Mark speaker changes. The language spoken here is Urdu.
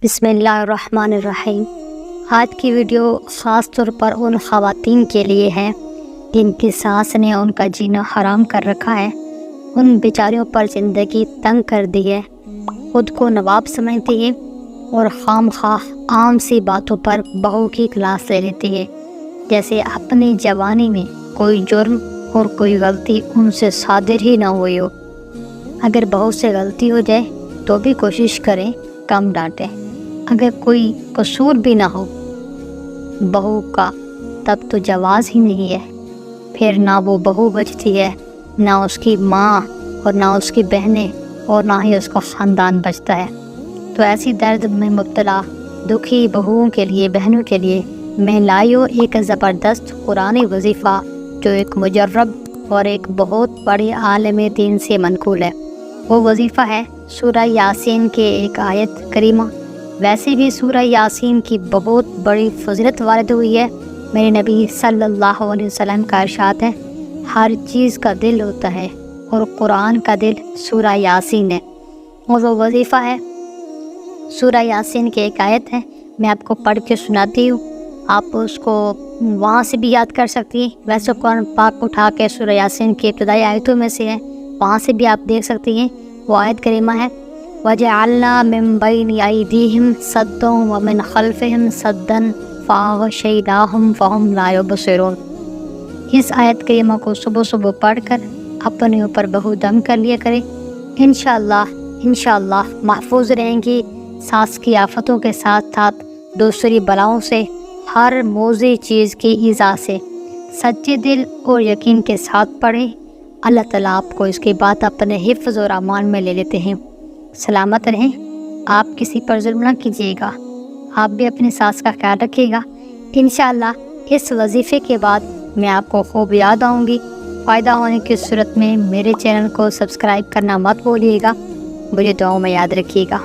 Speaker 1: بسم اللہ الرحمن الرحیم۔ آج کی ویڈیو خاص طور پر ان خواتین کے لیے ہے جن کی ساس نے ان کا جینا حرام کر رکھا ہے، ان بیچاریوں پر زندگی تنگ کر دی ہے، خود کو نواب سمجھتی ہے اور خام خواہ عام سی باتوں پر بہو کی کلاس لے لیتی ہے، جیسے اپنی جوانی میں کوئی جرم اور کوئی غلطی ان سے صادر ہی نہ ہوئی ہو۔ اگر بہو سے غلطی ہو جائے تو بھی کوشش کریں کم ڈانٹیں، اگر کوئی قصور بھی نہ ہو بہو کا تب تو جواز ہی نہیں ہے، پھر نہ وہ بہو بچتی ہے، نہ اس کی ماں اور نہ اس کی بہنیں اور نہ ہی اس کا خاندان بچتا ہے۔ تو ایسی درد میں مبتلا دکھی بہوؤں کے لیے، بہنوں کے لیے میں لائی ہوں ایک زبردست قرآنی وظیفہ جو ایک مجرب اور ایک بہت بڑی عالم دین سے منقول ہے۔ وہ وظیفہ ہے سورہ یاسین کے ایک آیت کریمہ۔ ویسے بھی سورہ یاسین کی بہت بڑی فضیلت وارد ہوئی ہے۔ میرے نبی صلی اللہ علیہ وسلم کا ارشاد ہے، ہر چیز کا دل ہوتا ہے اور قرآن کا دل سورہ یاسین ہے، اور وہ وظیفہ ہے سورہ یاسین کی ایک آیت ہے، میں آپ کو پڑھ کے سناتی ہوں، آپ اس کو وہاں سے بھی یاد کر سکتی ہیں۔ ویسے قرآن پاک اٹھا کے سورہ یاسین کی ابتدائی آیتوں میں سے ہے، وہاں سے بھی آپ دیکھ سکتی ہیں۔ وہ آیت کریمہ ہے، وَجَعَلْنَا مِن بَيْنِ أَيْدِيهِمْ سَدًّا وَمِنْ خَلْفِهِمْ سَدًّا فَأَغْشَيْنَاهُمْ فَهُمْ لَا يُبْصِرُونَ۔ اس آیت کریمہ کو صبح صبح پڑھ کر اپنے اوپر بہو دم کر لیا کرے، انشاءاللہ محفوظ رہیں گی، ساس کی آفتوں کے ساتھ ساتھ دوسری بلاؤں سے، ہر موذی چیز کی ایذا سے۔ سچے دل اور یقین کے ساتھ پڑھیں، اللہ تعالیٰ آپ کو اس کی بات اپنے حفظ اور امان میں لے لیتے ہیں۔ سلامت رہیں، آپ کسی پر ظلم نہ کیجیے گا، آپ بھی اپنی ساس کا خیال رکھیے گا۔ انشاءاللہ اس وظیفے کے بعد میں آپ کو خوب یاد آؤں گی۔ فائدہ ہونے کی صورت میں میرے چینل کو سبسکرائب کرنا مت بھولیے گا، مجھے دعاؤں میں یاد رکھیے گا۔